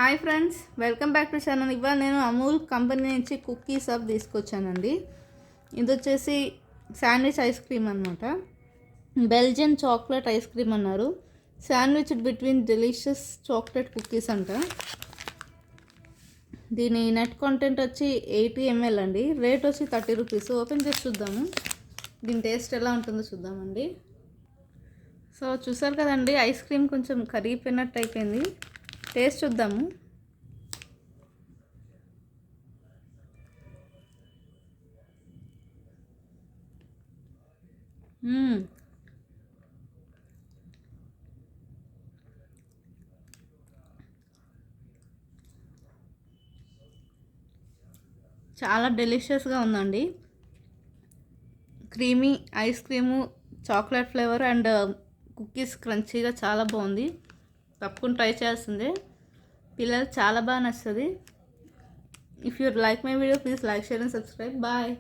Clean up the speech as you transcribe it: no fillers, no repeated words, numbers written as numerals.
Hi friends, welcome back to channel. ఇవాళ నేను Amul company నుంచి కుకీస్ అప్ తీసుకొచ్చానండి. ఇది వచ్చేసి శాండ్విచ్ ఐస్ క్రీమ్ అనమాట. బెల్జియన్ చాక్లెట్ ఐస్ క్రీమ్ అన్నారు. Sandwich between delicious chocolate cookies అంట. దీని నెట్ కాంటెంట్ వచ్చి 80 ml అండి. రేట్ వచ్చి 30 రూపీస్. ఓపెన్ చేసి చూద్దాము, దీని టేస్ట్ ఎలా ఉంటుందో చూద్దామండి. సో చూసారు కదండి, ఐస్ క్రీమ్ కొంచెం కరిగిపోయినట్టు అయిపోయింది. టేస్ట్ చూద్దాము. చాలా డెలిషియస్గా ఉందండి. Creamy ice cream, chocolate flavour and cookies క్రంచీగా చాలా బాగుంది. తప్పకుండా ట్రై చేయాల్సిందే. పిల్లలు చాలా బాగా నచ్చుతుంది. If you like my video, please like, share and subscribe. Bye.